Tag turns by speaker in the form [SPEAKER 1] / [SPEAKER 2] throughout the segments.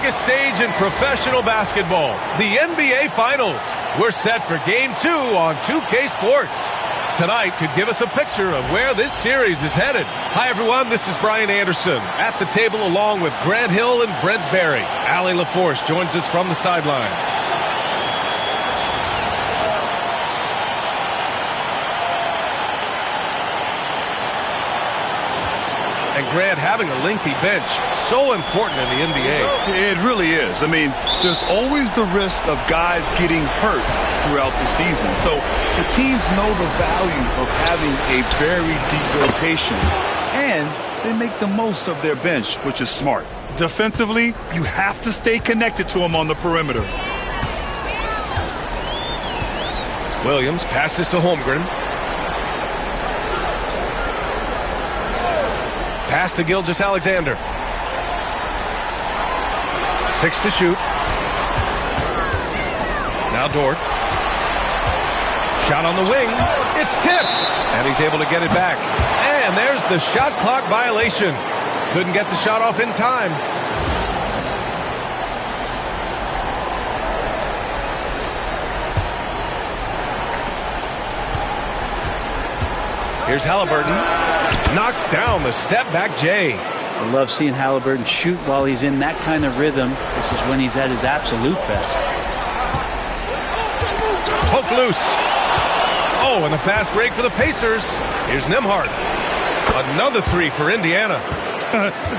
[SPEAKER 1] biggest stage in professional basketball, the NBA Finals. We're set for Game 2 on 2K Sports. Tonight could give us a picture of where this series is headed. Hi, everyone. This is Brian Anderson at the table along with Grant Hill and Brent Barry. Allie LaForce joins us from the sidelines. And Grant, having a lengthy bench, so important in the NBA.
[SPEAKER 2] It really is. I mean, there's always the risk of guys getting hurt throughout the season. So the teams know the value of having a very deep rotation. And they make the most of their bench, which is smart. Defensively, you have to stay connected to them on the perimeter.
[SPEAKER 1] Williams passes to Holmgren. Pass to Gilgeous-Alexander. 6 to shoot. Now Dort. Shot on the wing. It's tipped. And he's able to get it back. And there's the shot clock violation. Couldn't get the shot off in time. Here's Halliburton. Knocks down the step-back J.
[SPEAKER 3] I love seeing Halliburton shoot while he's in that kind of rhythm. This is when he's at his absolute best.
[SPEAKER 1] Poke loose. Oh, and a fast break for the Pacers. Here's Nembhard. Another three for Indiana.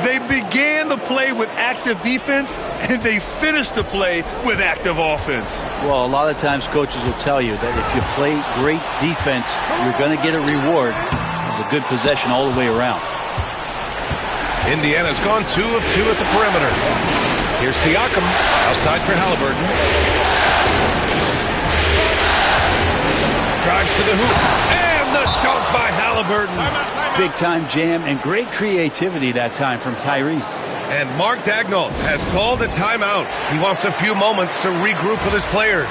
[SPEAKER 2] They began the play with active defense, and they finished the play with active offense.
[SPEAKER 3] Well, a lot of times coaches will tell you that if you play great defense, you're going to get a reward. It's a good possession all the way around.
[SPEAKER 1] Indiana's gone 2 of 2 at the perimeter. Here's Siakam outside for Halliburton. Drives to the hoop. And the dunk by Halliburton.
[SPEAKER 3] Big-time jam and great creativity that time from Tyrese.
[SPEAKER 1] And Mark Daigneault has called a timeout. He wants a few moments to regroup with his players.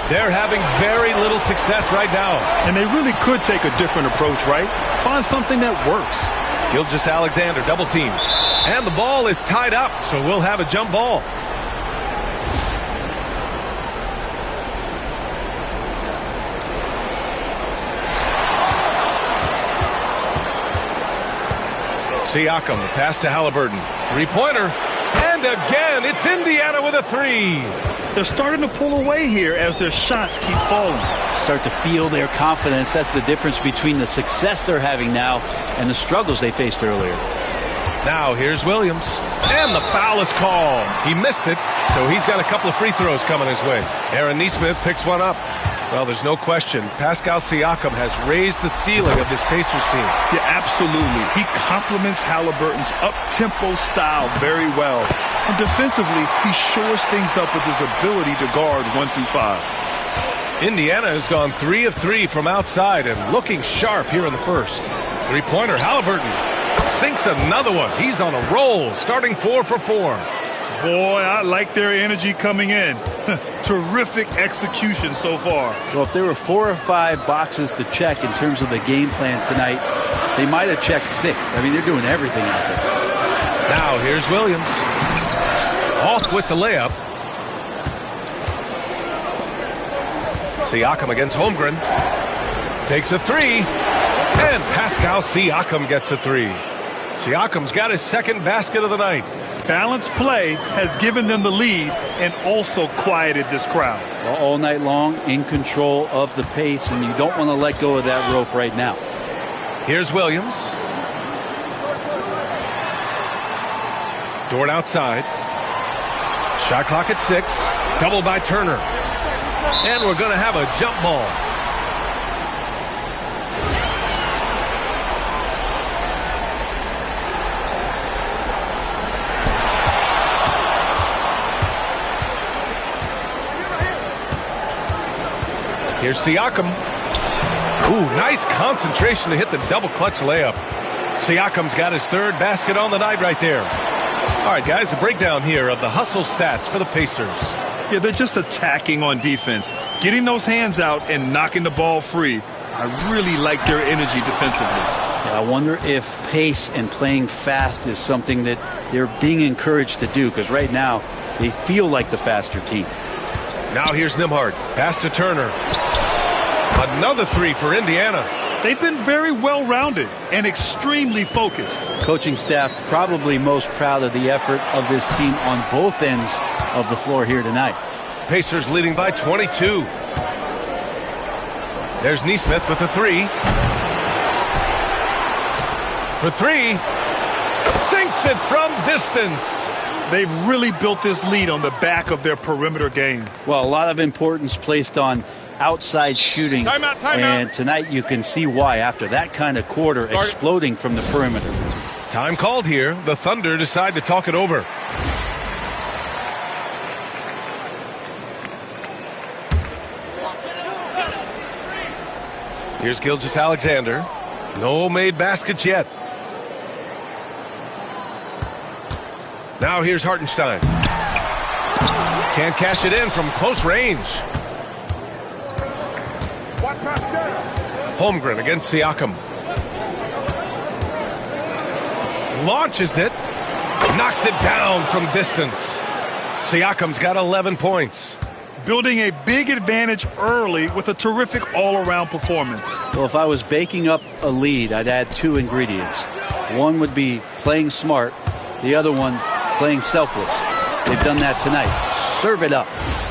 [SPEAKER 1] They're having very little success right now.
[SPEAKER 2] And they really could take a different approach, right? Find something that works.
[SPEAKER 1] Gilgeous-Alexander double teamed. And the ball is tied up, so we'll have a jump ball. Siakam, the pass to Halliburton. Three-pointer. And again, it's Indiana with a three.
[SPEAKER 2] They're starting to pull away here as their shots keep falling.
[SPEAKER 3] Start to feel their confidence. That's the difference between the success they're having now and the struggles they faced earlier.
[SPEAKER 1] Now here's Williams. And the foul is called. He missed it, so he's got a couple of free throws coming his way. Aaron Nesmith picks one up. Well, there's no question. Pascal Siakam has raised the ceiling of this Pacers team.
[SPEAKER 2] Yeah, absolutely. He complements Halliburton's up-tempo style very well. And defensively, he shores things up with his ability to guard 1 through 5.
[SPEAKER 1] Indiana has gone 3 of 3 from outside and looking sharp here in the first. Three-pointer, Halliburton sinks another one. He's on a roll, starting 4 for 4.
[SPEAKER 2] Boy, I like their energy coming in. Terrific execution so far.
[SPEAKER 3] Well, if there were 4 or 5 boxes to check in terms of the game plan tonight, they might have checked 6. I mean, they're doing everything out there.
[SPEAKER 1] Now here's Williams. Off with the layup. Siakam against Holmgren. Takes a three. And Pascal Siakam gets a three. Siakam's got his second basket of the night.
[SPEAKER 2] Balanced play has given them the lead and also quieted this crowd.
[SPEAKER 3] Well, all night long, in control of the pace, and you don't want to let go of that rope right now.
[SPEAKER 1] Here's Williams. Dort outside. Shot clock at 6. Double by Turner. And we're going to have a jump ball. Here's Siakam. Ooh, nice concentration to hit the double clutch layup. Siakam's got his third basket on the night right there. All right, guys, a breakdown here of the hustle stats for the Pacers.
[SPEAKER 2] Yeah, they're just attacking on defense, getting those hands out and knocking the ball free. I really like their energy defensively.
[SPEAKER 3] I wonder if pace and playing fast is something that they're being encouraged to do, because right now they feel like the faster team.
[SPEAKER 1] Now here's Nembhard. Pass to Turner. Another three for Indiana.
[SPEAKER 2] They've been very well-rounded and extremely focused.
[SPEAKER 3] Coaching staff probably most proud of the effort of this team on both ends of the floor here tonight.
[SPEAKER 1] Pacers leading by 22. There's Nesmith with a three. For three. Sinks it from distance.
[SPEAKER 2] They've really built this lead on the back of their perimeter game.
[SPEAKER 3] Well, a lot of importance placed on outside shooting.
[SPEAKER 2] Timeout.
[SPEAKER 3] And tonight you can see why after that kind of quarter exploding from the perimeter.
[SPEAKER 1] Time called here. The Thunder decide to talk it over. Here's Gilgeous-Alexander. No made baskets yet. Now here's Hartenstein. Can't cash it in from close range. Holmgren against Siakam. Launches it. Knocks it down from distance. Siakam's got 11 points.
[SPEAKER 2] Building a big advantage early with a terrific all-around performance.
[SPEAKER 3] Well, if I was baking up a lead, I'd add two ingredients. One would be playing smart. The other one, playing selfless. They've done that tonight. Serve it up.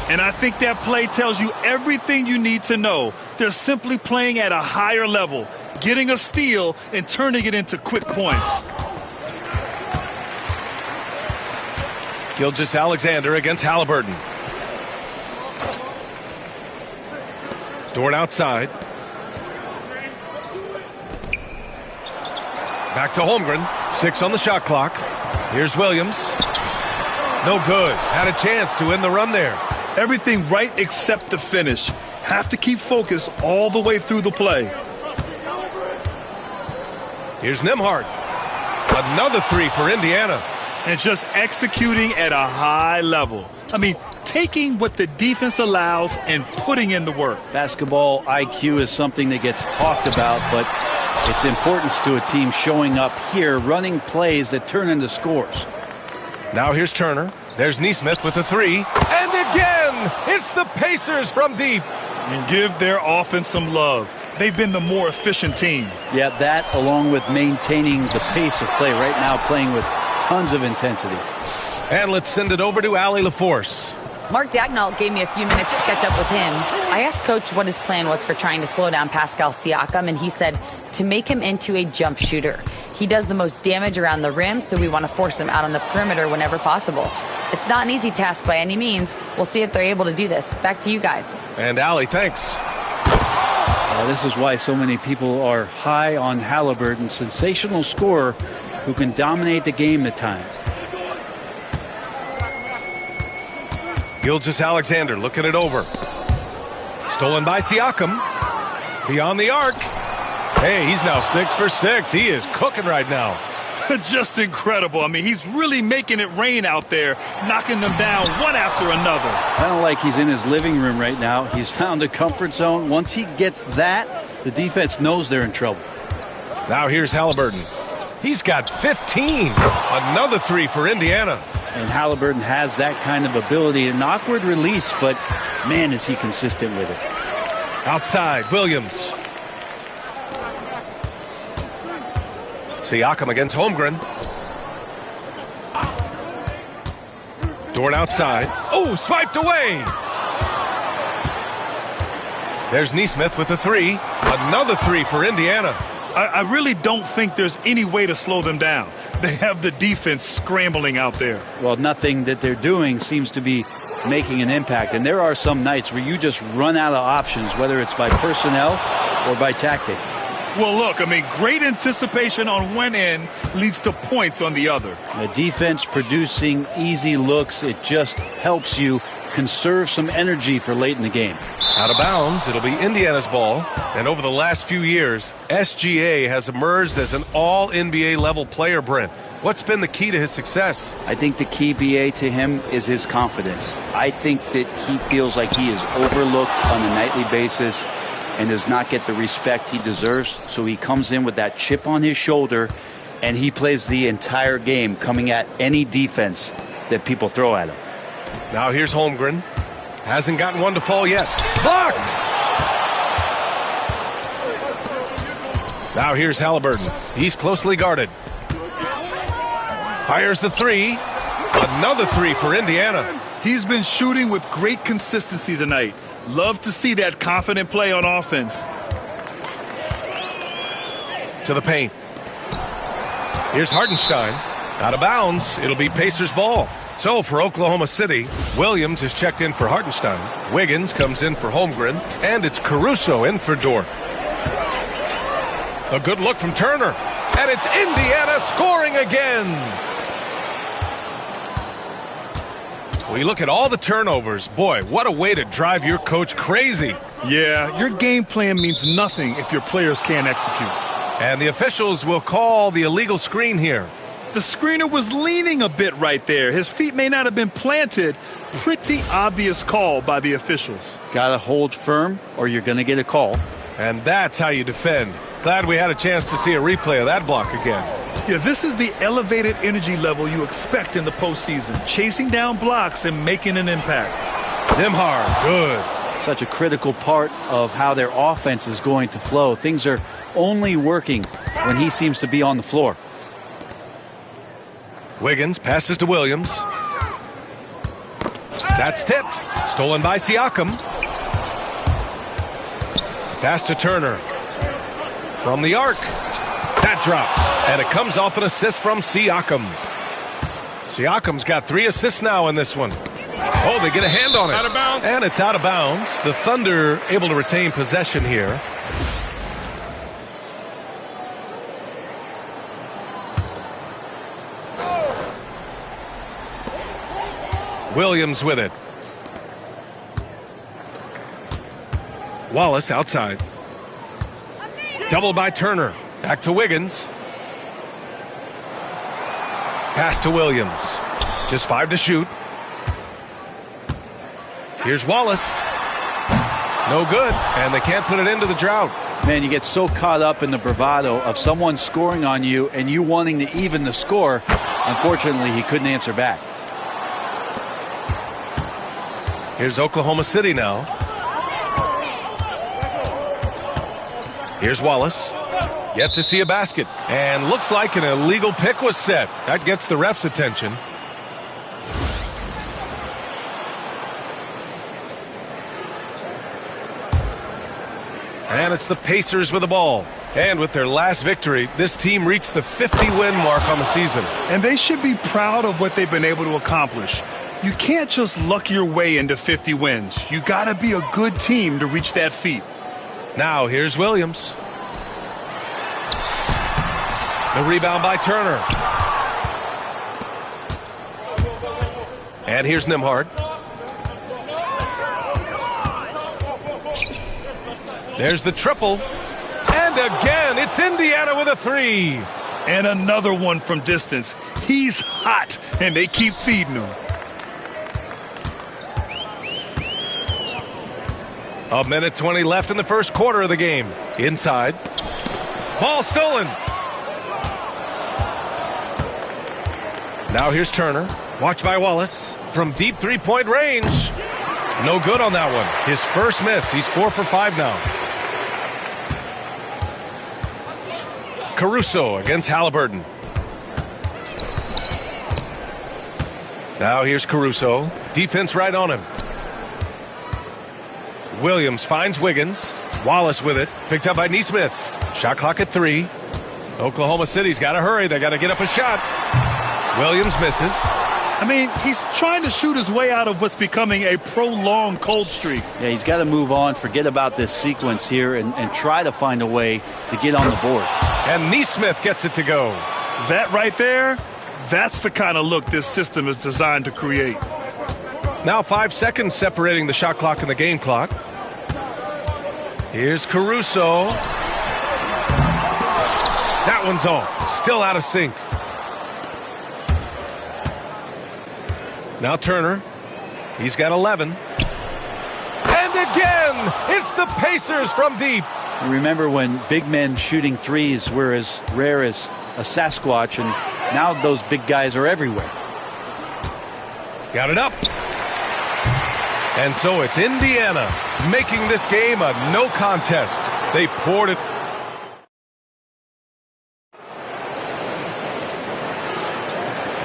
[SPEAKER 2] And I think that play tells you everything you need to know. They're simply playing at a higher level, getting a steal and turning it into quick points.
[SPEAKER 1] Gilgeous-Alexander against Halliburton. Dort outside. Back to Holmgren. 6 on the shot clock. Here's Williams. No good. Had a chance to end the run there.
[SPEAKER 2] Everything right except the finish. Have to keep focused all the way through the play.
[SPEAKER 1] Here's Nembhard. Another three for Indiana.
[SPEAKER 2] And just executing at a high level. I mean, taking what the defense allows and putting in the work.
[SPEAKER 3] Basketball IQ is something that gets talked about, but its importance to a team showing up here, running plays that turn into scores.
[SPEAKER 1] Now here's Turner. There's Nesmith with a three. And again, it's the Pacers from deep.
[SPEAKER 2] And give their offense some love. They've been the more efficient team.
[SPEAKER 3] Yeah, that along with maintaining the pace of play right now, playing with tons of intensity.
[SPEAKER 1] And let's send it over to Allie LaForce.
[SPEAKER 4] Mark Daigneault gave me a few minutes to catch up with him. I asked Coach what his plan was for trying to slow down Pascal Siakam, and he said to make him into a jump shooter. He does the most damage around the rim, so we want to force him out on the perimeter whenever possible. It's not an easy task by any means. We'll see if they're able to do this. Back to you guys.
[SPEAKER 1] And Allie, thanks.
[SPEAKER 3] This is why so many people are high on Halliburton. Sensational scorer who can dominate the game at times.
[SPEAKER 1] Gilgeous-Alexander looking it over. Stolen by Siakam. Beyond the arc. Hey, he's now 6 for 6. He is cooking right now.
[SPEAKER 2] Just incredible. I mean, he's really making it rain out there, knocking them down one after another.
[SPEAKER 3] Kind of like he's in his living room right now. He's found a comfort zone. Once he gets that, the defense knows they're in trouble.
[SPEAKER 1] Now here's Halliburton. He's got 15. Another three for Indiana.
[SPEAKER 3] And Halliburton has that kind of ability. An awkward release, but man, is he consistent with it.
[SPEAKER 1] Outside, Williams. Siakam against Holmgren. Dort outside. Oh, swiped away. There's Nesmith with a three. Another three for Indiana.
[SPEAKER 2] I really don't think there's any way to slow them down. They have the defense scrambling out there.
[SPEAKER 3] Well, nothing that they're doing seems to be making an impact. And there are some nights where you just run out of options, whether it's by personnel or by tactic.
[SPEAKER 2] Well, look, I mean, great anticipation on one end leads to points on the other.
[SPEAKER 3] The defense producing easy looks, it just helps you conserve some energy for late in the game.
[SPEAKER 1] Out of bounds, it'll be Indiana's ball. And over the last few years, SGA has emerged as an all-NBA level player, Brent. What's been the key to his success?
[SPEAKER 3] I think the key, BA, to him is his confidence. I think that he feels like he is overlooked on a nightly basis. and does not get the respect he deserves. So he comes in with that chip on his shoulder, and he plays the entire game coming at any defense that people throw at him.
[SPEAKER 1] Now here's Holmgren. Hasn't gotten one to fall yet. Blocked! Now here's Halliburton. He's closely guarded. Fires the three. Another three for Indiana.
[SPEAKER 2] He's been shooting with great consistency tonight. Love to see that confident play on offense.
[SPEAKER 1] To the paint. Here's Hartenstein. Out of bounds. It'll be Pacers ball. So for Oklahoma City, Williams is checked in for Hartenstein. Wiggins comes in for Holmgren. And it's Caruso in for Dort. A good look from Turner. And it's Indiana scoring again. We look at all the turnovers. Boy, what a way to drive your coach crazy.
[SPEAKER 2] Yeah, your game plan means nothing if your players can't execute.
[SPEAKER 1] And the officials will call the illegal screen here.
[SPEAKER 2] The screener was leaning a bit right there. His feet may not have been planted. Pretty obvious call by the officials.
[SPEAKER 3] Gotta hold firm or you're gonna get a call.
[SPEAKER 1] And that's how you defend. Glad we had a chance to see a replay of that block again.
[SPEAKER 2] Yeah, this is the elevated energy level you expect in the postseason. Chasing down blocks and making an impact.
[SPEAKER 1] Nembhard, good.
[SPEAKER 3] Such a critical part of how their offense is going to flow. Things are only working when he seems to be on the floor.
[SPEAKER 1] Wiggins passes to Williams. That's tipped. Stolen by Siakam. Pass to Turner. From the arc. That drops. And it comes off an assist from Siakam. Siakam's got 3 assists now in this one. Oh, they get a hand on it.
[SPEAKER 2] Out of bounds.
[SPEAKER 1] And it's out of bounds. The Thunder able to retain possession here. Williams with it. Wallace outside. Doubled by Turner. Back to Wiggins. Pass to Williams. Just 5 to shoot. Here's Wallace. No good. And they can't put it into the drought.
[SPEAKER 3] Man, you get so caught up in the bravado of someone scoring on you and you wanting to even the score. Unfortunately, he couldn't answer back.
[SPEAKER 1] Here's Oklahoma City now. Here's Wallace. Yet to see a basket. And looks like an illegal pick was set. That gets the ref's attention. And it's the Pacers with the ball. And with their last victory, this team reached the 50-win mark on the season.
[SPEAKER 2] And they should be proud of what they've been able to accomplish. You can't just luck your way into 50 wins. You got to be a good team to reach that feat.
[SPEAKER 1] Now here's Williams. The rebound by Turner. And here's Nembhard. There's the triple. And again, it's Indiana with a 3.
[SPEAKER 2] And another one from distance. He's hot, and they keep feeding him.
[SPEAKER 1] A minute 20 left in the first quarter of the game. Inside. Ball stolen. Now here's Turner. Watched by Wallace. From deep three-point range. No good on that one. His first miss. He's 4 for 5 now. Caruso against Halliburton. Now here's Caruso. Defense right on him. Williams finds Wiggins. Wallace with it. Picked up by Nesmith. Shot clock at 3. Oklahoma City's got to hurry. They got to get up a shot. Williams misses.
[SPEAKER 2] I mean, he's trying to shoot his way out of what's becoming a prolonged cold streak.
[SPEAKER 3] Yeah, he's got to move on, forget about this sequence here, and try to find a way to get on the board.
[SPEAKER 1] And Nesmith gets it to go.
[SPEAKER 2] That right there, that's the kind of look this system is designed to create.
[SPEAKER 1] Now 5 seconds separating the shot clock and the game clock. Here's Caruso. That one's off. Still out of sync. Now Turner. He's got 11. And again, it's the Pacers from deep.
[SPEAKER 3] Remember when big men shooting threes were as rare as a Sasquatch, and now those big guys are everywhere.
[SPEAKER 1] Got it up. And so it's Indiana making this game a no contest. They poured it.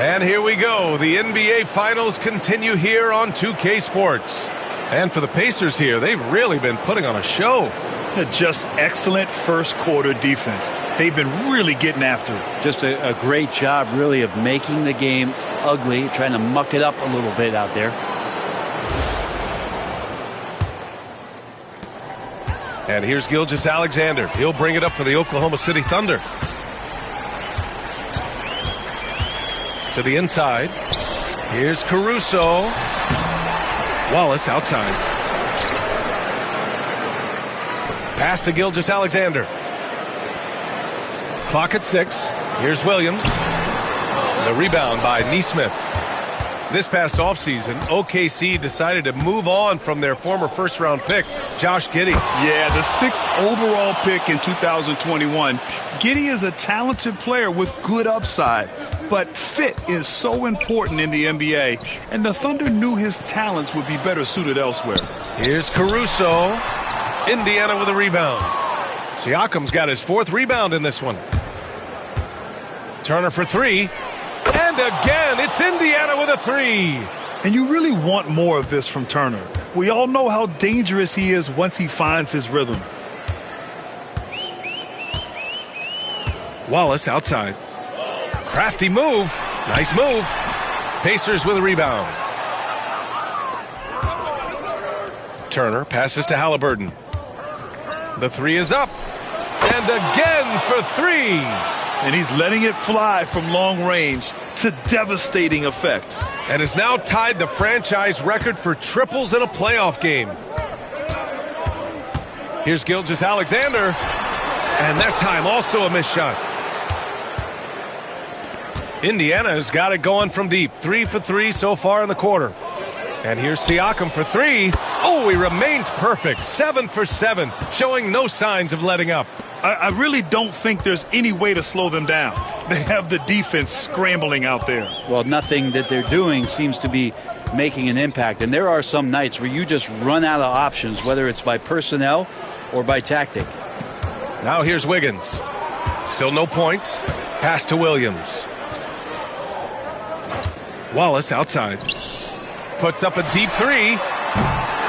[SPEAKER 1] And here we go. The NBA Finals continue here on 2K Sports. And for the Pacers here, they've really been putting on a show.
[SPEAKER 2] Just excellent first quarter defense. They've been really getting after it.
[SPEAKER 3] Just a great job, really, of making the game ugly, trying to muck it up a little bit out there.
[SPEAKER 1] And here's Gilgeous-Alexander. He'll bring it up for the Oklahoma City Thunder. To the inside. Here's Caruso. Wallace outside. Pass to Gilgeous-Alexander. Clock at 6. Here's Williams. The rebound by Nesmith. This past offseason, OKC decided to move on from their former first-round pick, Josh Giddey.
[SPEAKER 2] Yeah, the 6th overall pick in 2021. Giddey is a talented player with good upside, but fit is so important in the NBA, and the Thunder knew his talents would be better suited elsewhere.
[SPEAKER 1] Here's Caruso. Indiana with a rebound. Siakam's got his 4th rebound in this one. Turner for 3. And again, it's Indiana with a 3.
[SPEAKER 2] And you really want more of this from Turner. We all know how dangerous he is once he finds his rhythm.
[SPEAKER 1] Wallace outside. Crafty move. Nice move. Pacers with a rebound. Turner passes to Halliburton. The 3 is up. And again for 3.
[SPEAKER 2] And he's letting it fly from long range to devastating effect.
[SPEAKER 1] And has now tied the franchise record for triples in a playoff game. Here's Gilgeous-Alexander. And that time also a missed shot. Indiana's got it going from deep. 3 for 3 so far in the quarter. And here's Siakam for 3. Oh, he remains perfect. 7 for 7, showing no signs of letting up.
[SPEAKER 2] I really don't think there's any way to slow them down. They have the defense scrambling out there.
[SPEAKER 3] Well, nothing that they're doing seems to be making an impact. And there are some nights where you just run out of options, whether it's by personnel or by tactic.
[SPEAKER 1] Now here's Wiggins. Still no points. Pass to Williams. Wallace outside. Puts up a deep 3.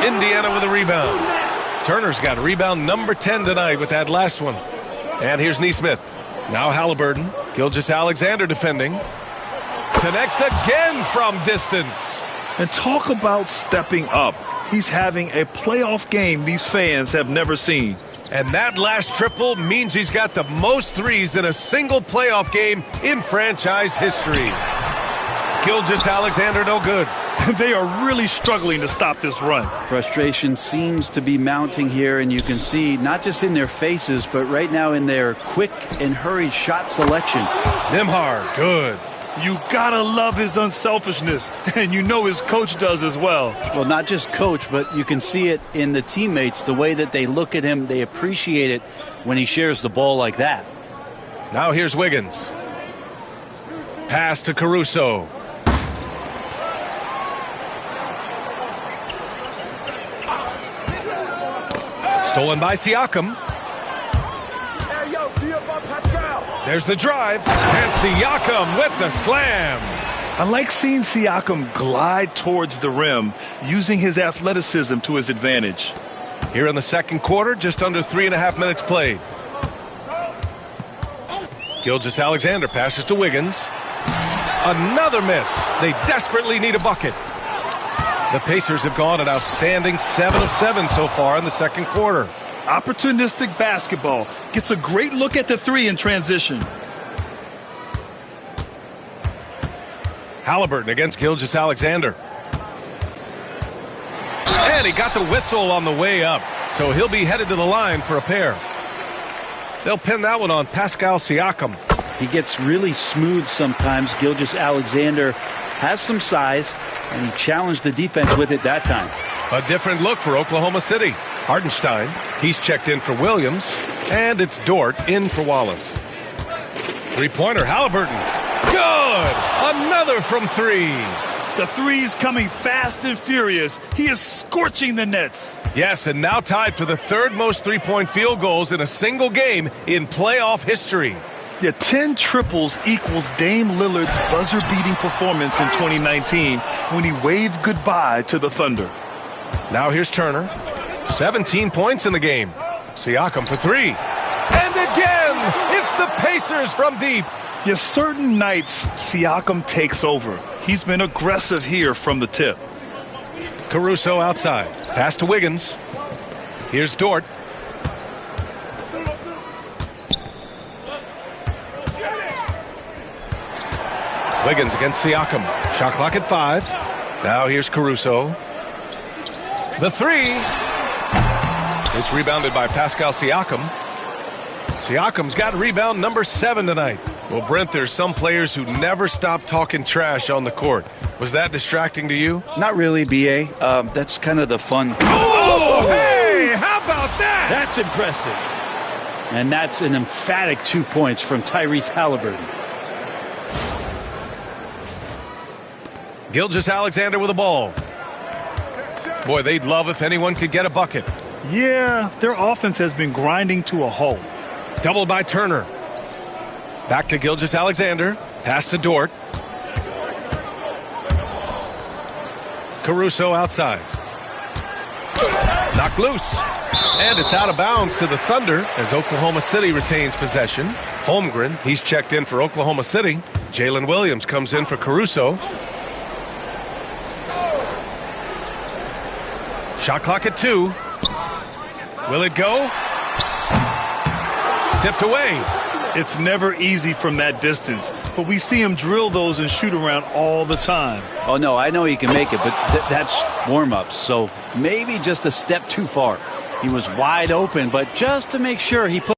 [SPEAKER 1] Indiana with a rebound. Turner's got rebound number 10 tonight with that last one. And here's Nesmith. Now Halliburton. Gilgeous-Alexander defending. Connects again from distance.
[SPEAKER 2] And talk about stepping up. He's having a playoff game these fans have never seen.
[SPEAKER 1] And that last triple means he's got the most threes in a single playoff game in franchise history. Gilgeous-Alexander no good.
[SPEAKER 2] They are really struggling to stop this run.
[SPEAKER 3] Frustration seems to be mounting here, and you can see not just in their faces, but right now in their quick and hurried shot selection.
[SPEAKER 1] Nembhard, good.
[SPEAKER 2] You gotta love his unselfishness, and you know his coach does as well.
[SPEAKER 3] Well, not just coach, but you can see it in the teammates, the way that they look at him. They appreciate it when he shares the ball like that.
[SPEAKER 1] Now here's Wiggins. Pass to Caruso. Stolen by Siakam. There's the drive. And Siakam with the slam.
[SPEAKER 2] I like seeing Siakam glide towards the rim, using his athleticism to his advantage.
[SPEAKER 1] Here in the second quarter, just under 3.5 minutes played. Gilgeous-Alexander passes to Wiggins. Another miss. They desperately need a bucket. The Pacers have gone an outstanding 7 of 7 so far in the second quarter.
[SPEAKER 2] Opportunistic basketball. Gets a great look at the 3 in transition.
[SPEAKER 1] Halliburton against Gilgeous-Alexander. And he got the whistle on the way up, so he'll be headed to the line for a pair. They'll pin that one on Pascal Siakam.
[SPEAKER 3] He gets really smooth sometimes. Gilgeous-Alexander has some size, and he challenged the defense with it that time.
[SPEAKER 1] A different look for Oklahoma City. Hardenstein, he's checked in for Williams, and it's Dort in for Wallace. Three-pointer, Halliburton. Good! Another from three.
[SPEAKER 2] The three's coming fast and furious. He is scorching the nets.
[SPEAKER 1] Yes, and now tied for the third most three-point field goals in a single game in playoff history.
[SPEAKER 2] Yeah, 10 triples equals Dame Lillard's buzzer-beating performance in 2019 when he waved goodbye to the Thunder.
[SPEAKER 1] Now here's Turner. 17 points in the game. Siakam for three. And again, it's the Pacers from deep.
[SPEAKER 2] Yes, certain nights Siakam takes over. He's been aggressive here from the tip.
[SPEAKER 1] Caruso outside. Pass to Wiggins. Here's Dort. Wiggins against Siakam. Shot clock at 5. Now here's Caruso. The three. It's rebounded by Pascal Siakam. Siakam's got rebound number 7 tonight. Well, Brent, there's some players who never stop talking trash on the court. Was that distracting to you?
[SPEAKER 3] Not really, B.A. That's kind of the fun.
[SPEAKER 1] Oh, hey, how about that?
[SPEAKER 3] That's impressive. And that's an emphatic 2 points from Tyrese Halliburton.
[SPEAKER 1] Gilgeous-Alexander with the ball. Boy, they'd love if anyone could get a bucket.
[SPEAKER 2] Yeah, their offense has been grinding to a halt.
[SPEAKER 1] Doubled by Turner. Back to Gilgeous-Alexander. Pass to Dort. Caruso outside. Knocked loose. And it's out of bounds to the Thunder as Oklahoma City retains possession. Holmgren, he's checked in for Oklahoma City. Jalen Williams comes in for Caruso. Shot clock at 2. Will it go? Tipped away.
[SPEAKER 2] It's never easy from that distance, but we see him drill those and shoot around all the time.
[SPEAKER 3] Oh, no, I know he can make it, but that's warm-ups, so maybe just a step too far. He was wide open, but just to make sure he put...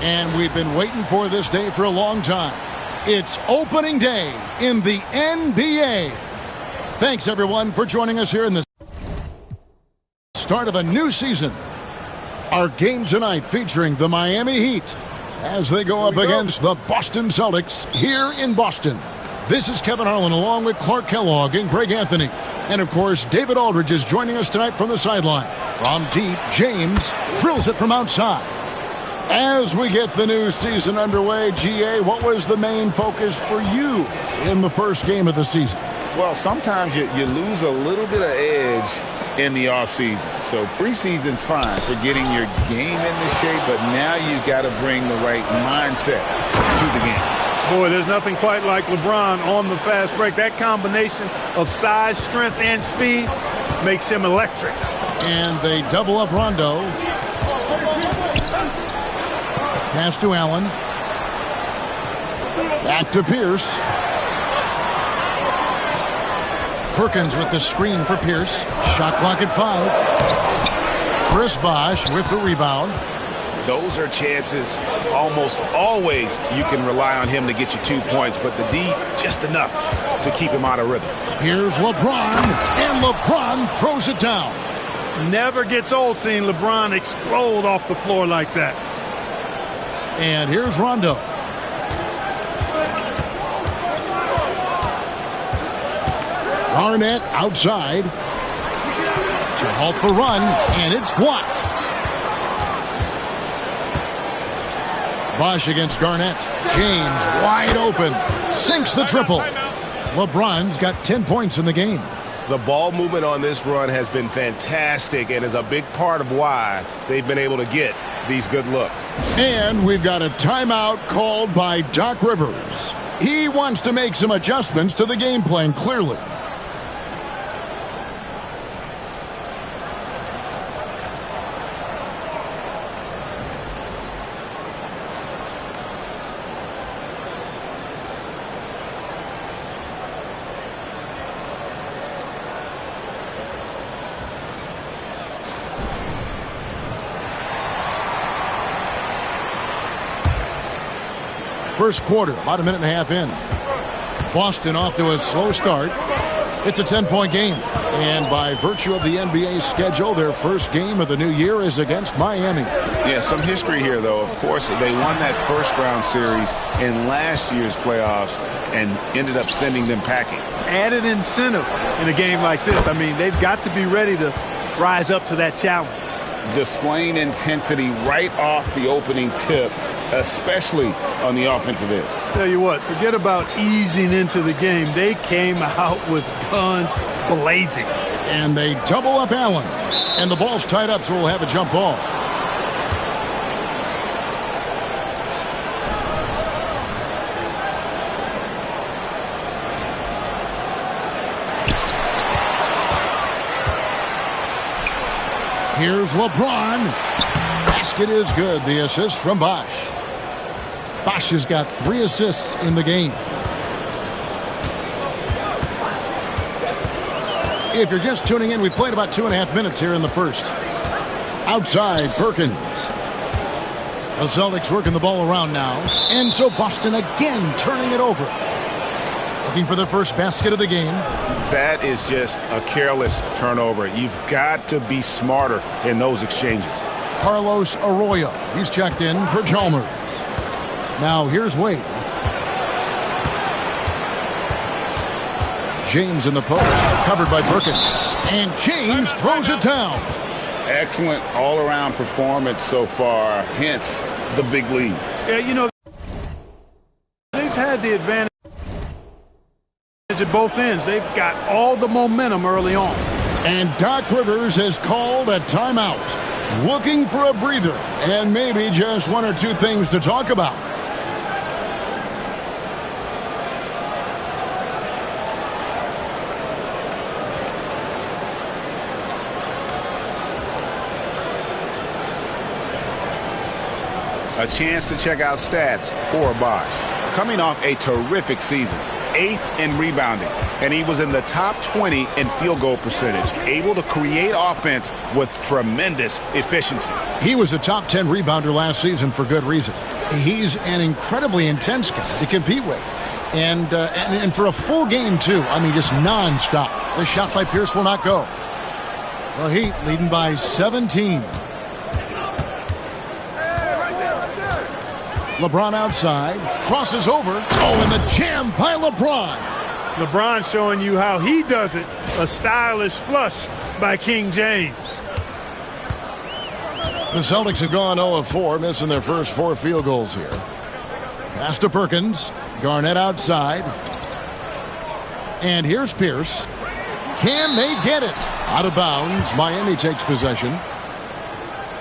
[SPEAKER 5] And we've been waiting for this day for a long time. It's opening day in the NBA. Thanks, everyone, for joining us here in the start of a new season. Our game tonight featuring the Miami Heat as they go up against the Boston Celtics here in Boston. This is Kevin Harlan along with Clark Kellogg and Greg Anthony. And, of course, David Aldridge is joining us tonight from the sideline. From deep, James drills it from outside. As we get the new season underway, GA, what was the main focus for you in the first game of the season?
[SPEAKER 6] Well, sometimes you lose a little bit of edge in the offseason. So preseason's fine for getting your game into shape, but now you got to bring the right mindset to the game.
[SPEAKER 7] Boy, there's nothing quite like LeBron on the fast break. That combination of size, strength, and speed makes him electric.
[SPEAKER 5] And they double up Rondo. Pass to Allen. Back to Pierce. Perkins with the screen for Pierce. Shot clock at 5. Chris Bosh with the rebound.
[SPEAKER 8] Those are chances almost always you can rely on him to get you 2 points, but the D just enough to keep him out of rhythm.
[SPEAKER 5] Here's LeBron, and LeBron throws it down.
[SPEAKER 7] Never gets old seeing LeBron explode off the floor like that.
[SPEAKER 5] And here's Rondo. Garnett outside to halt the run, and it's blocked. Bosh against Garnett. James wide open. Sinks the triple. LeBron's got 10 points in the game.
[SPEAKER 8] The ball movement on this run has been fantastic and is a big part of why they've been able to get these good looks.
[SPEAKER 5] And we've got a timeout called by Doc Rivers. He wants to make some adjustments to the game plan, clearly. First quarter, about a minute and a half in. Boston off to a slow start. It's a 10-point game. And by virtue of the NBA schedule, their first game of the new year is against Miami.
[SPEAKER 8] Yeah, some history here, though. Of course, they won that first-round series in last year's playoffs and ended up sending them packing.
[SPEAKER 7] Added incentive in a game like this. I mean, they've got to be ready to rise up to that challenge.
[SPEAKER 6] Displaying intensity right off the opening tip, especially on the offensive end.
[SPEAKER 7] Tell you what, forget about easing into the game. They came out with guns blazing.
[SPEAKER 5] And they double up Allen. And the ball's tied up, so we'll have a jump ball. Here's LeBron. Basket is good. The assist from Bosh. Bosh has got 3 assists in the game. If you're just tuning in, we've played about 2.5 minutes here in the first. Outside, Perkins. The Celtics working the ball around now. And so Boston again turning it over. Looking for their first basket of the game.
[SPEAKER 8] That is just a careless turnover. You've got to be smarter in those exchanges.
[SPEAKER 5] Carlos Arroyo. He's checked in for Chalmers. Now here's Wade. James in the post. Covered by Perkins. And James throws it down.
[SPEAKER 6] Excellent all-around performance so far, hence the big lead.
[SPEAKER 7] Yeah, you know, they've had the advantage at both ends. They've got all the momentum early on.
[SPEAKER 5] And Doc Rivers has called a timeout. Looking for a breather and maybe just 1 or 2 things to talk about.
[SPEAKER 8] A chance to check out stats for Bosh. Coming off a terrific season. 8th in rebounding, and he was in the top 20 in field goal percentage, able to create offense with tremendous efficiency.
[SPEAKER 5] He was a top 10 rebounder last season for good reason. He's an incredibly intense guy to compete with. And for a full game, too. I mean, just nonstop. The shot by Pierce will not go. The Heat leading by 17. LeBron outside, crosses over. Oh, and the jam by LeBron.
[SPEAKER 7] LeBron showing you how he does it. A stylish flush by King James.
[SPEAKER 5] The Celtics have gone 0 of 4, missing their first 4 field goals here. Pass to Perkins. Garnett outside. And here's Pierce. Can they get it? Out of bounds. Miami takes possession.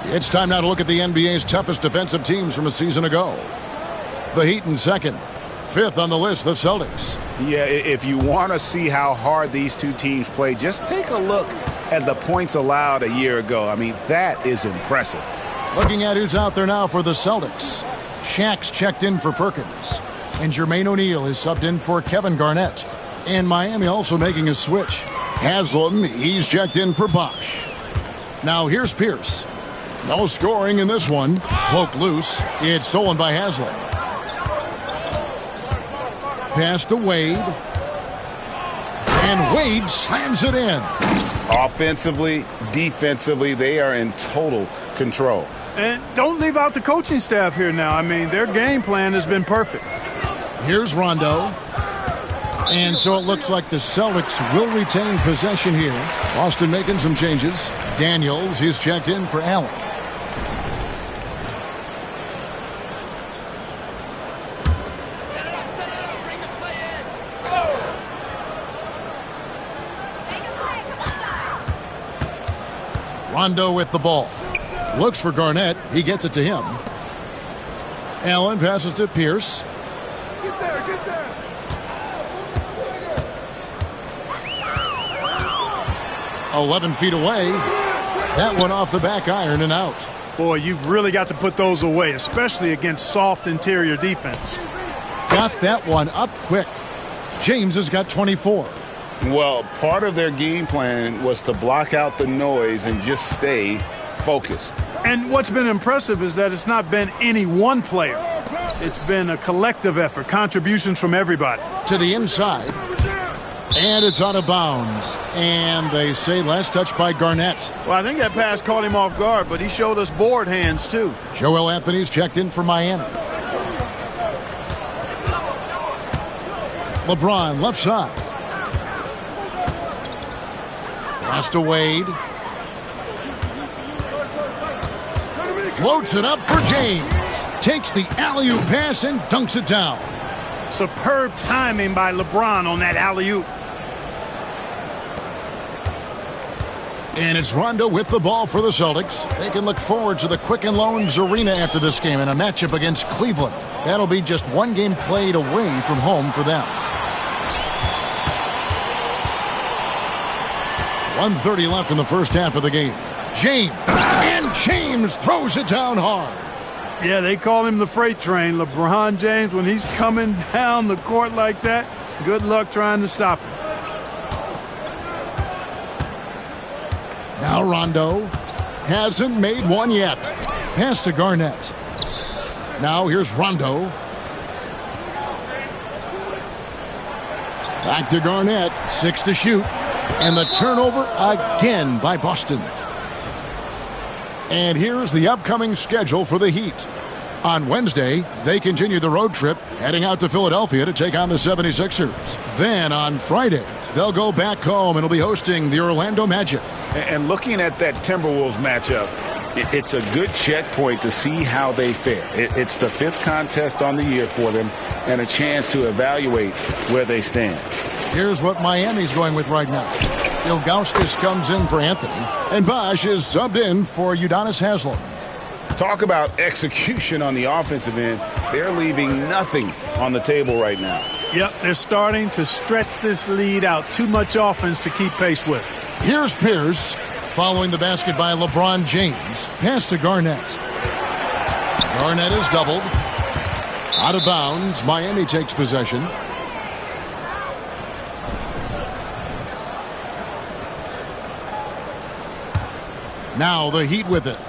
[SPEAKER 5] It's time now to look at the NBA's toughest defensive teams from a season ago. The Heat in second. 5th on the list, the Celtics.
[SPEAKER 8] Yeah, if you want to see how hard these two teams play, just take a look at the points allowed a year ago. I mean, that is impressive.
[SPEAKER 5] Looking at who's out there now for the Celtics. Shaq's checked in for Perkins. And Jermaine O'Neal is subbed in for Kevin Garnett. And Miami also making a switch. Haslam, he's checked in for Bosh. Now here's Pierce. No scoring in this one. Poke loose. It's stolen by Haslam. Pass to Wade. And Wade slams it in.
[SPEAKER 6] Offensively, defensively, they are in total control.
[SPEAKER 7] And don't leave out the coaching staff here now. I mean, their game plan has been perfect.
[SPEAKER 5] Here's Rondo. And so it looks like the Celtics will retain possession here. Boston making some changes. Daniels, he's checked in for Allen. Rondo with the ball. Looks for Garnett. He gets it to him. Allen passes to Pierce.
[SPEAKER 7] Get there.
[SPEAKER 5] 11 feet away. That one off the back iron and out.
[SPEAKER 7] Boy, you've really got to put those away, especially against soft interior defense.
[SPEAKER 5] Got that one up quick. James has got 24.
[SPEAKER 6] Well, part of their game plan was to block out the noise and just stay focused.
[SPEAKER 7] And what's been impressive is that it's not been any one player. It's been a collective effort, contributions from everybody.
[SPEAKER 5] To the inside. And it's out of bounds. And they say last touch by Garnett.
[SPEAKER 7] Well, I think that pass caught him off guard, but he showed us board hands, too.
[SPEAKER 5] Joel Anthony's checked in for Miami. LeBron, left side. Pass to Wade. Floats it up for James. Takes the alley-oop pass and dunks it down.
[SPEAKER 7] Superb timing by LeBron on that alley-oop.
[SPEAKER 5] And it's Rondo with the ball for the Celtics. They can look forward to the Quicken Loans Arena after this game in a matchup against Cleveland. That'll be just one game played away from home for them. 1:30 left in the first half of the game. James. And James throws it down hard.
[SPEAKER 7] Yeah, they call him the freight train. LeBron James, when he's coming down the court like that, good luck trying to stop him.
[SPEAKER 5] Now Rondo hasn't made one yet. Pass to Garnett. Now here's Rondo. Back to Garnett. 6 to shoot. And the turnover again by Boston. And here's the upcoming schedule for the Heat. On Wednesday, they continue the road trip, heading out to Philadelphia to take on the 76ers. Then on Friday, they'll go back home and will be hosting the Orlando Magic.
[SPEAKER 8] And looking at that Timberwolves matchup, it's a good checkpoint to see how they fare. It's the 5th contest on the year for them and a chance to evaluate where they stand.
[SPEAKER 5] Here's what Miami's going with right now. Ilgauskas comes in for Anthony, and Bosh is subbed in for Udonis Haslem.
[SPEAKER 8] Talk about execution on the offensive end. They're leaving nothing on the table right now.
[SPEAKER 7] Yep, they're starting to stretch this lead out. Too much offense to keep pace with.
[SPEAKER 5] Here's Pierce, following the basket by LeBron James. Pass to Garnett. Garnett is doubled. Out of bounds. Miami takes possession. Now the Heat with it.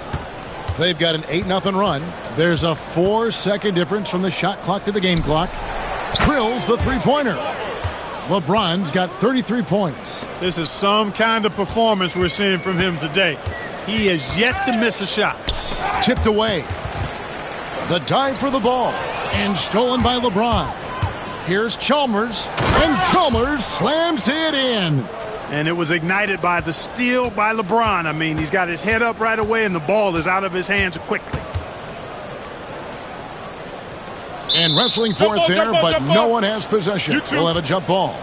[SPEAKER 5] They've got an 8-0 run. There's a 4-second difference from the shot clock to the game clock. Drills the three-pointer. LeBron's got 33 points.
[SPEAKER 7] This is some kind of performance we're seeing from him today. He has yet to miss a shot.
[SPEAKER 5] Tipped away. The dive for the ball. And stolen by LeBron. Here's Chalmers. And Chalmers slams it in.
[SPEAKER 7] And it was ignited by the steal by LeBron. I mean, he's got his head up right away, and the ball is out of his hands quickly.
[SPEAKER 5] And wrestling for it there, but no one has possession. We'll have a jump ball.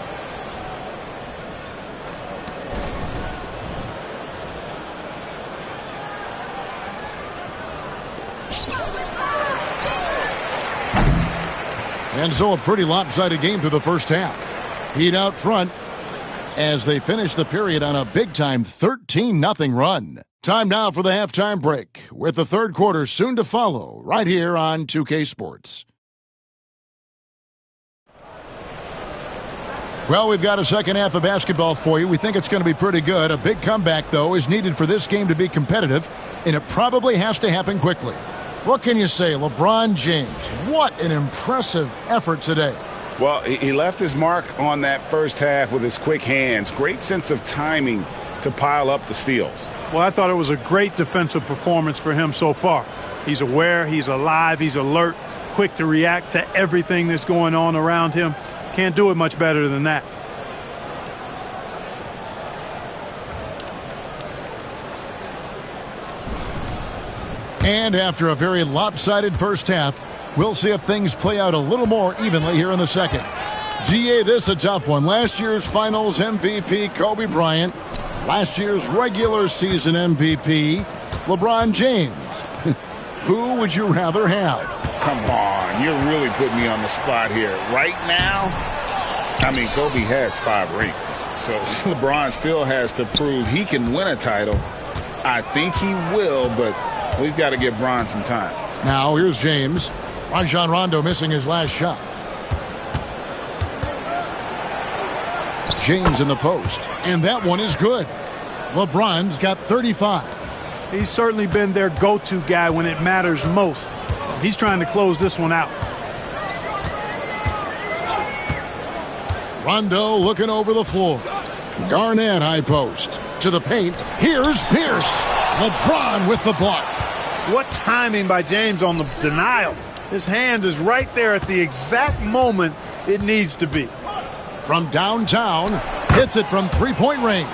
[SPEAKER 5] And so a pretty lopsided game through the first half. Heat out front as they finish the period on a big-time 13-0 run. Time now for the halftime break, with the third quarter soon to follow, right here on 2K Sports. Well, we've got a second half of basketball for you. We think it's going to be pretty good. A big comeback, though, is needed for this game to be competitive, and it probably has to happen quickly. What can you say? LeBron James, what an impressive effort today.
[SPEAKER 8] Well, he left his mark on that first half with his quick hands. Great sense of timing to pile up the steals.
[SPEAKER 7] Well, I thought it was a great defensive performance for him so far. He's aware, he's alive, he's alert, quick to react to everything that's going on around him. Can't do it much better than that.
[SPEAKER 5] And after a very lopsided first half, we'll see if things play out a little more evenly here in the second. GA, this a tough one. Last year's finals MVP, Kobe Bryant. Last year's regular season MVP, LeBron James. Who would you rather have?
[SPEAKER 8] Come on, you're really putting me on the spot here. Right now, I mean, Kobe has 5 rings. So LeBron still has to prove he can win a title. I think he will, but we've got to give Bron some time.
[SPEAKER 5] Now here's James. Rajon Rondo missing his last shot. James in the post. And that one is good. LeBron's got 35.
[SPEAKER 7] He's certainly been their go-to guy when it matters most. He's trying to close this one out.
[SPEAKER 5] Rondo looking over the floor. Garnett high post. To the paint. Here's Pierce. LeBron with the block.
[SPEAKER 7] What timing by James on the denial. His hand is right there at the exact moment it needs to be.
[SPEAKER 5] From downtown, hits it from three-point range.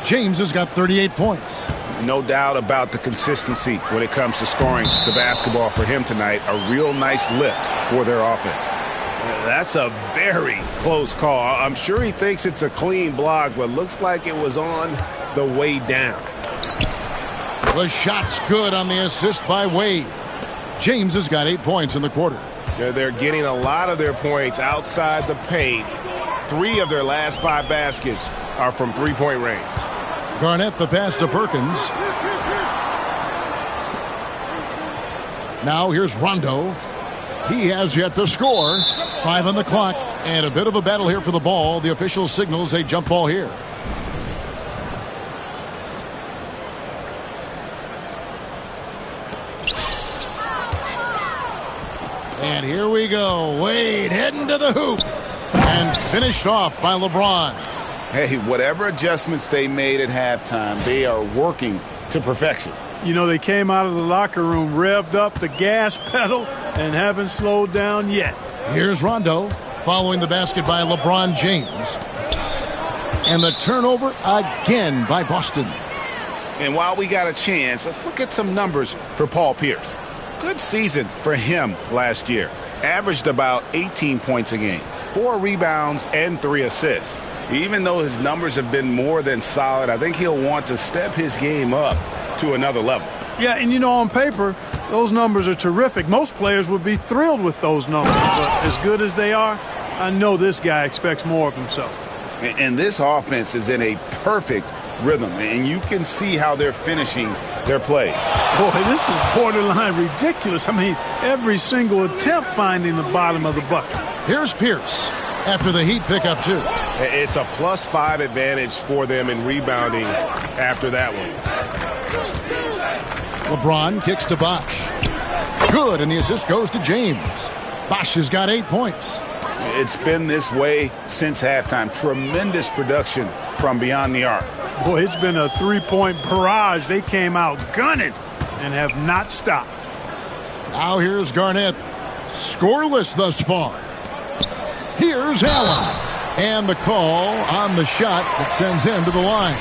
[SPEAKER 5] James has got 38 points.
[SPEAKER 8] No doubt about the consistency when it comes to scoring the basketball for him tonight. A real nice lift for their offense.
[SPEAKER 6] That's a very close call. I'm sure he thinks it's a clean block, but looks like it was on the way down.
[SPEAKER 5] The shot's good on the assist by Wade. James has got 8 points in the quarter.
[SPEAKER 6] They're getting a lot of their points outside the paint. 3 of their last 5 baskets are from three-point range.
[SPEAKER 5] Garnett the pass to Perkins. Now here's Rondo. He has yet to score. 5 on the clock. And a bit of a battle here for the ball. The official signals a jump ball here. And here we go. Wade heading to the hoop. And finished off by LeBron.
[SPEAKER 8] Hey, whatever adjustments they made at halftime, they are working to perfection.
[SPEAKER 7] You know, they came out of the locker room, revved up the gas pedal, and haven't slowed down yet.
[SPEAKER 5] Here's Rondo following the basket by LeBron James. And the turnover again by Boston.
[SPEAKER 8] And while we got a chance, let's look at some numbers for Paul Pierce. Good season for him last year. Averaged about 18 points a game, 4 rebounds, and 3 assists. Even though his numbers have been more than solid, I think he'll want to step his game up to another level.
[SPEAKER 7] Yeah, and you know, on paper, those numbers are terrific. Most players would be thrilled with those numbers. But as good as they are, I know this guy expects more of himself.
[SPEAKER 8] And this offense is in a perfect rhythm, and you can see how they're finishing their plays.
[SPEAKER 7] Boy, this is borderline ridiculous. I mean, every single attempt finding the bottom of the bucket.
[SPEAKER 5] Here's Pierce after the Heat pick up 2.
[SPEAKER 6] It's a +5 advantage for them in rebounding after that one.
[SPEAKER 5] LeBron kicks to Bosh. Good, and the assist goes to James. Bosh has got 8 points.
[SPEAKER 8] It's been this way since halftime. Tremendous production from beyond the arc.
[SPEAKER 7] Boy, it's been a three-point barrage. They came out gunning and have not stopped.
[SPEAKER 5] Now here's Garnett. Scoreless thus far. Here's Allen. And the call on the shot that sends him to the line.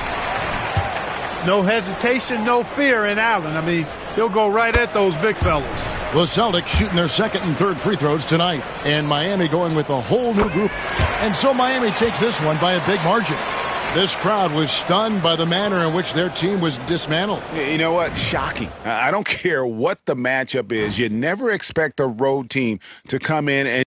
[SPEAKER 7] No hesitation, no fear in Allen. I mean, he'll go right at those big fellas.
[SPEAKER 5] The Celtics shooting their second and third free throws tonight. And Miami going with a whole new group. And so Miami takes this one by a big margin. This crowd was stunned by the manner in which their team was dismantled.
[SPEAKER 8] You know what? Shocking. I don't care what the matchup is. You never expect a road team to come in and...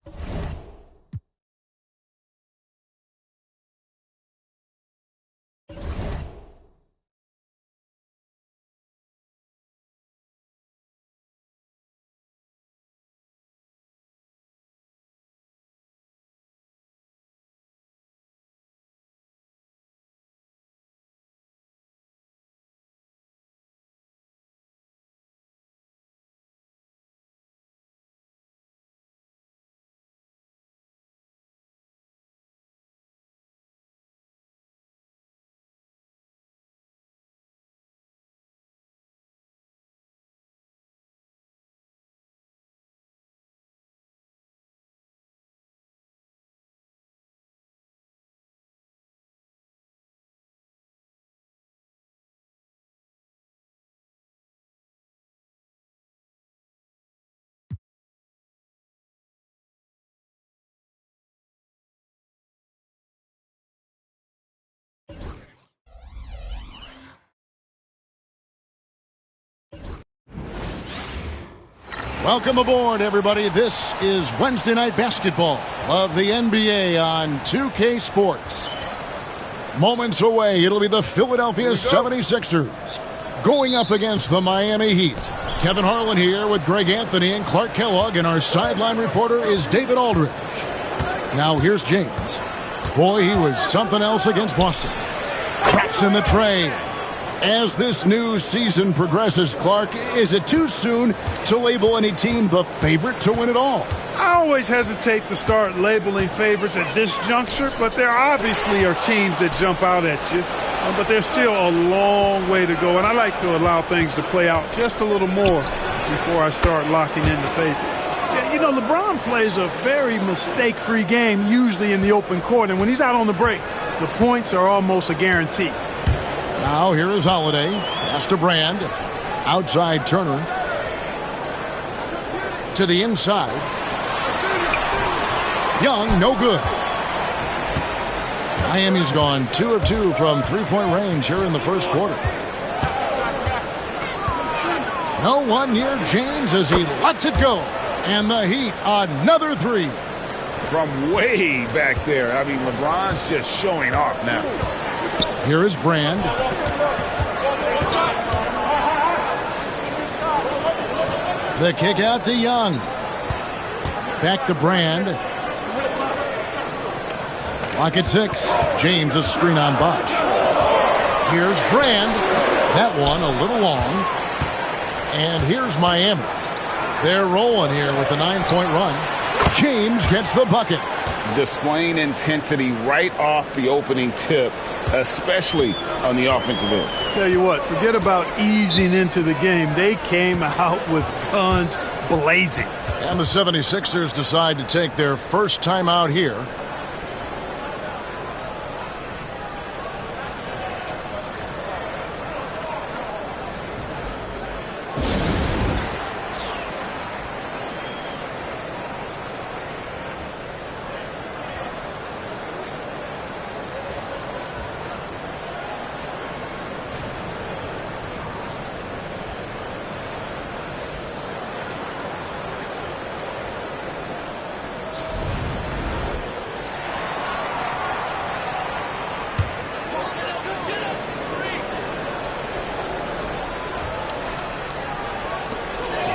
[SPEAKER 5] Welcome aboard, everybody. This is Wednesday Night Basketball of the NBA on 2K Sports. Moments away, it'll be the Philadelphia 76ers going up against the Miami Heat. Kevin Harlan here with Greg Anthony and Clark Kellogg, and our sideline reporter is David Aldridge. Now here's James. Boy, he was something else against Boston. Traps in the tray. As this new season progresses, Clark, is it too soon to label any team the favorite to win it all?
[SPEAKER 7] I always hesitate to start labeling favorites at this juncture, but there obviously are teams that jump out at you. But there's still a long way to go, and I like to allow things to play out just a little more before I start locking in the favorite. Yeah, you know, LeBron plays a very mistake-free game, usually in the open court, and when he's out on the break, the points are almost a guarantee.
[SPEAKER 5] Now here is Holiday. Pass to Brand. Outside Turner. To the inside. Young, no good. Miami's gone 2 of 2 from three-point range here in the first quarter. No one near James as he lets it go. And the Heat, another three.
[SPEAKER 6] From way back there. I mean, LeBron's just showing off now.
[SPEAKER 5] Here is Brand. The kick out to Young. Back to Brand. Lock at 6. James a screen on Bosh. Here's Brand. That one a little long. And here's Miami. They're rolling here with a 9-point run. James gets the bucket.
[SPEAKER 6] Displaying intensity right off the opening tip, especially on the offensive end.
[SPEAKER 7] Tell you what, forget about easing into the game. They came out with guns blazing.
[SPEAKER 5] And the 76ers decide to take their first time out here.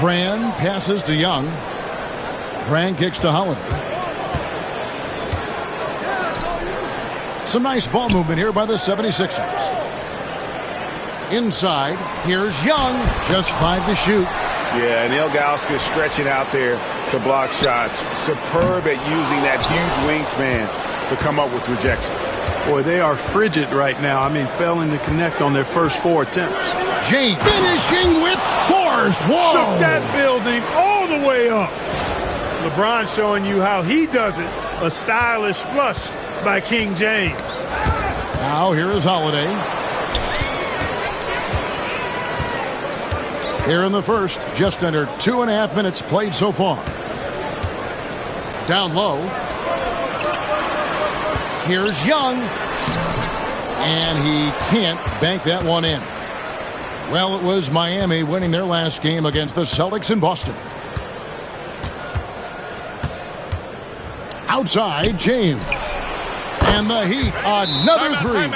[SPEAKER 5] Brand passes to Young. Brand kicks to Holiday. Some nice ball movement here by the 76ers. Inside, here's Young. Just 5 to shoot.
[SPEAKER 6] Yeah, and Ilgauskas stretching out there to block shots. Superb at using that huge wingspan to come up with rejections.
[SPEAKER 7] Boy, they are frigid right now. I mean, failing to connect on their first 4 attempts.
[SPEAKER 5] James finishing with force. Whoa!
[SPEAKER 7] Shook that building all the way up. LeBron showing you how he does it. A stylish flush by King James.
[SPEAKER 5] Now here is Holiday. Here in the first, just under 2.5 minutes played so far. Down low. Here's Young. And he can't bank that one in. Well, it was Miami winning their last game against the Celtics in Boston. Outside, James. And the Heat, another three.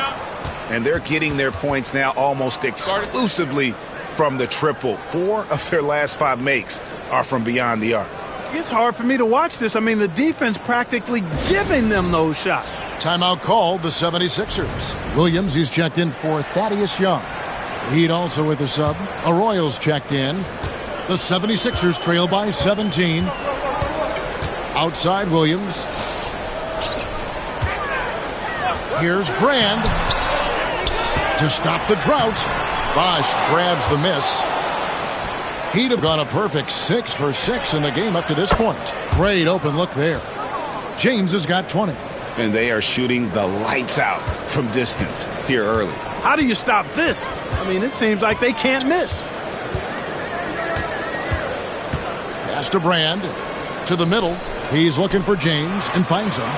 [SPEAKER 6] And they're getting their points now almost exclusively from the triple. 4 of their last 5 makes are from beyond the arc.
[SPEAKER 7] It's hard for me to watch this. I mean, the defense practically giving them those shots.
[SPEAKER 5] Timeout called the 76ers. Williams, he's checked in for Thaddeus Young. Heat also with a sub. Arroyo's checked in. The 76ers trail by 17. Outside Williams. Here's Brand. To stop the drought. Bosh grabs the miss. Heat have gone a perfect 6 for 6 in the game up to this point. Great open look there. James has got 20.
[SPEAKER 6] And they are shooting the lights out from distance here early.
[SPEAKER 7] How do you stop this? I mean, it seems like they can't miss.
[SPEAKER 5] Pass to Brand. To the middle. He's looking for James and finds him.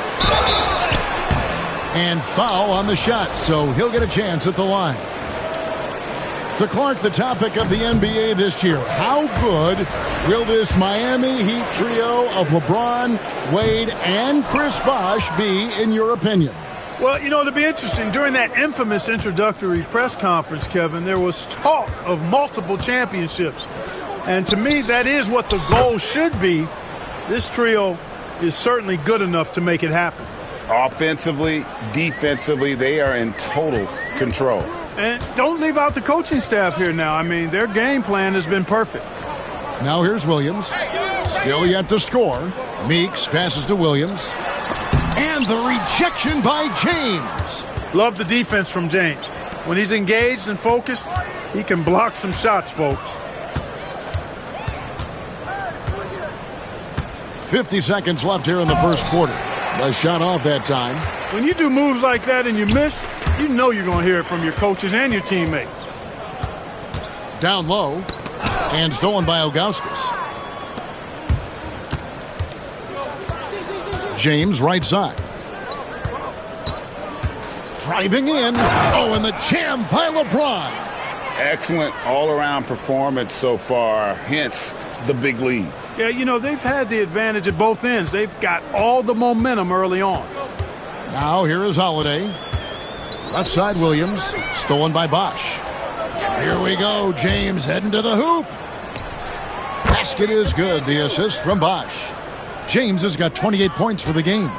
[SPEAKER 5] And foul on the shot, so he'll get a chance at the line. So, Clark, the topic of the NBA this year. How good will this Miami Heat trio of LeBron, Wade, and Chris Bosh be, in your opinion?
[SPEAKER 7] Well, you know, it'll be interesting. During that infamous introductory press conference, Kevin, there was talk of multiple championships. And to me, that is what the goal should be. This trio is certainly good enough to make it happen.
[SPEAKER 6] Offensively, defensively, they are in total control.
[SPEAKER 7] And don't leave out the coaching staff here now. I mean, their game plan has been perfect.
[SPEAKER 5] Now here's Williams. Still yet to score. Meeks passes to Williams. And the rejection by James.
[SPEAKER 7] Love the defense from James. When he's engaged and focused, he can block some shots, folks.
[SPEAKER 5] 50 seconds left here in the first quarter. The shot off that time.
[SPEAKER 7] When you do moves like that and you miss, you know you're going to hear it from your coaches and your teammates.
[SPEAKER 5] Down low. And stolen by Ilgauskas. James right side. Driving in. Oh, and the jam by LeBron.
[SPEAKER 6] Excellent all-around performance so far, hence the big lead.
[SPEAKER 7] Yeah, you know, they've had the advantage at both ends. They've got all the momentum early on.
[SPEAKER 5] Now here is Holiday. Left side Williams. Stolen by Bosch. Here we go. James heading to the hoop. Basket is good. The assist from Bosch. James has got 28 points for the game.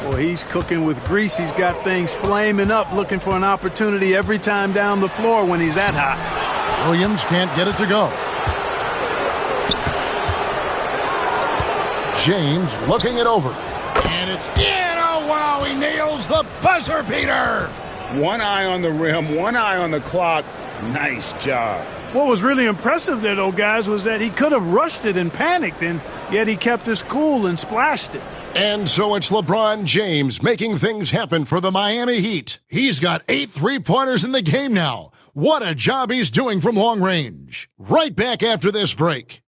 [SPEAKER 7] Well, he's cooking with grease. He's got things flaming up, looking for an opportunity every time down the floor when he's that hot.
[SPEAKER 5] Williams can't get it to go. James looking it over. And it's in. Oh, wow. He nails the buzzer beater.
[SPEAKER 6] One eye on the rim, one eye on the clock. Nice job.
[SPEAKER 7] What was really impressive there, though, guys, was that he could have rushed it and panicked, and yet he kept his cool and splashed it.
[SPEAKER 5] And so it's LeBron James making things happen for the Miami Heat. He's got 8 3-pointers in the game now. What a job he's doing from long range. Right back after this break.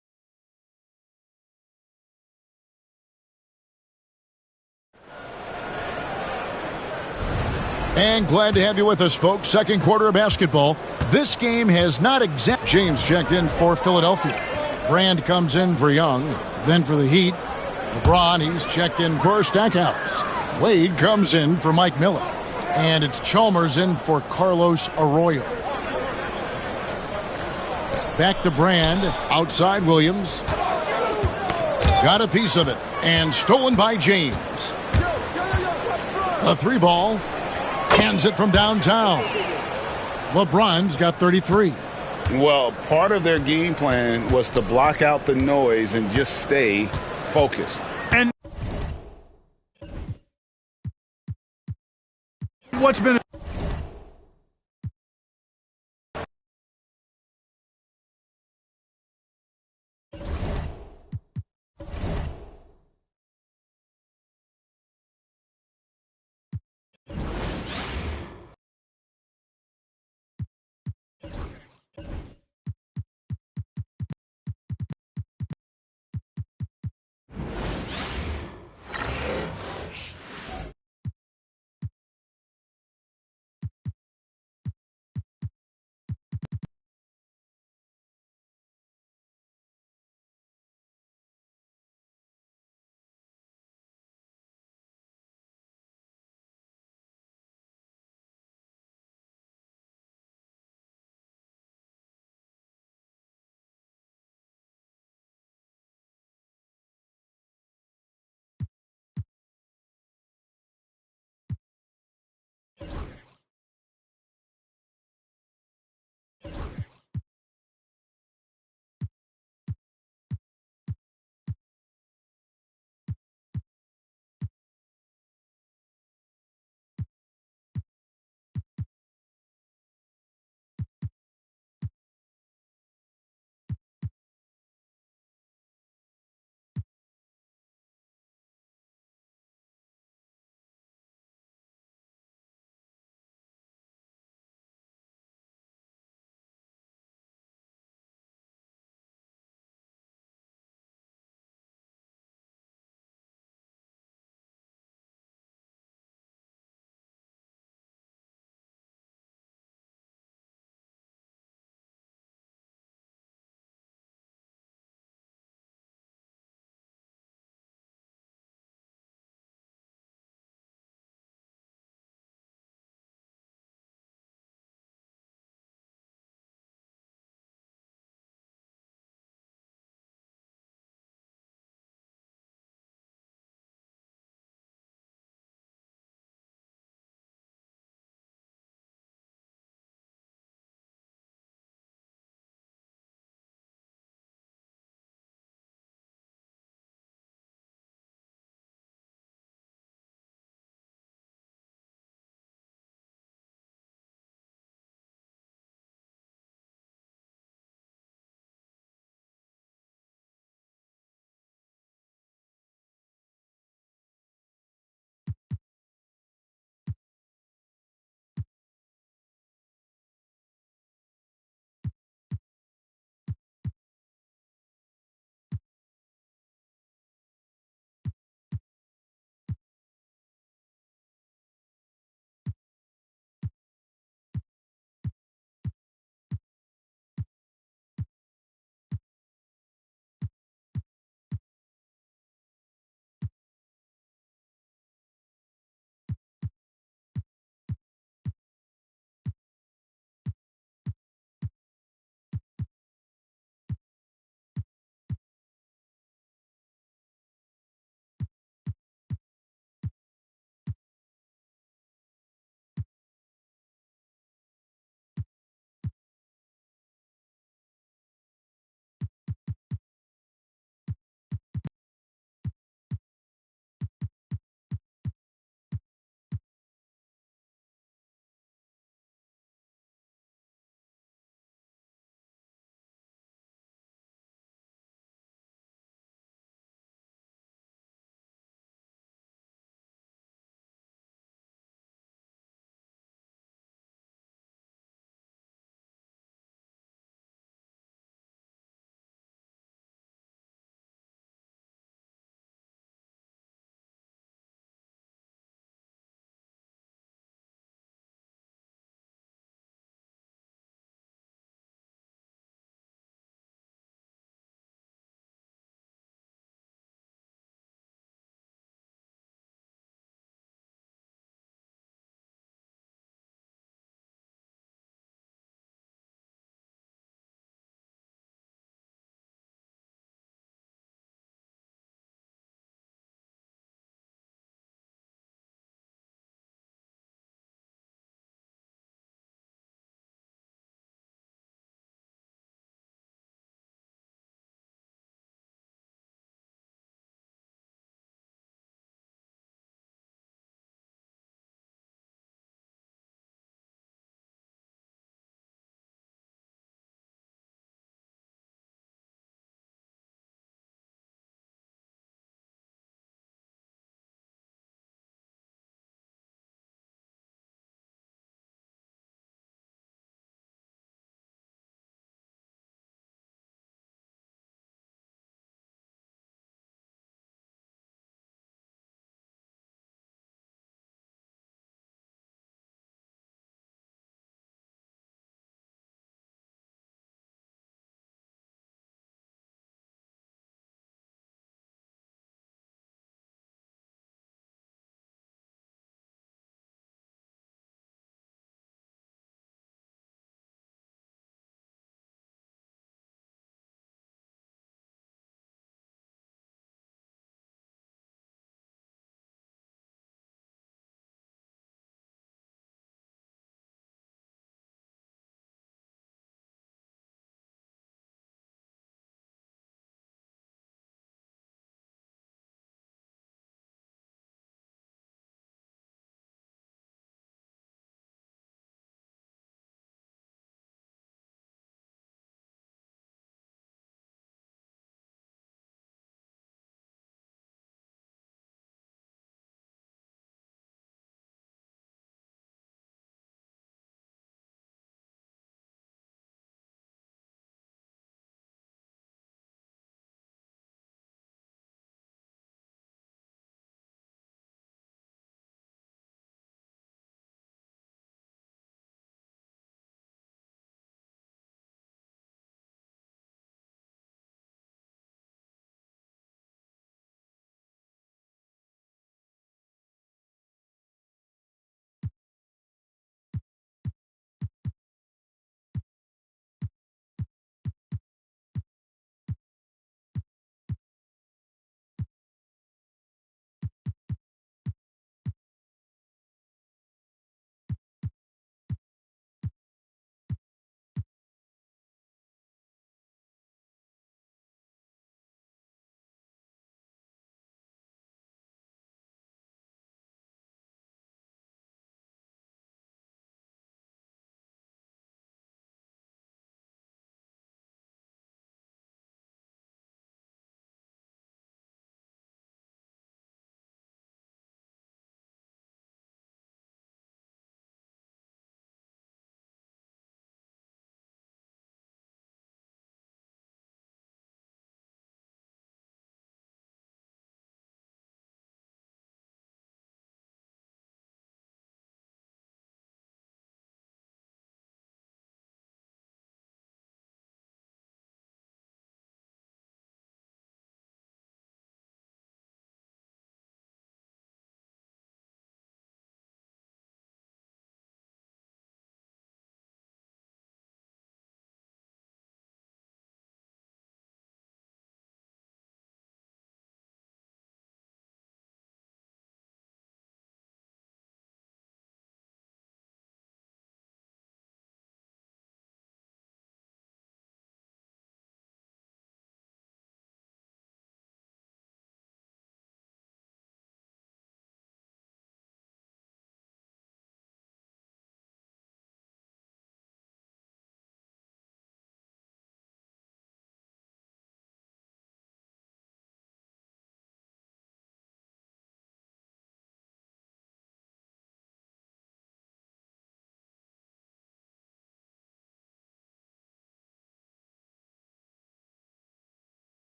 [SPEAKER 5] And glad to have you with us, folks. Second quarter of basketball. This game has not exact. James checked in for Philadelphia. Brand comes in for Young. Then for the Heat. LeBron, he's checked in for Stackhouse. Wade comes in for Mike Miller. And it's Chalmers in for Carlos Arroyo. Back to Brand. Outside Williams. Got a piece of it. And stolen by James. A 3-ball. Hands it from downtown. LeBron's got 33.
[SPEAKER 6] Well, part of their game plan was to block out the noise and just stay focused.
[SPEAKER 7] And what's been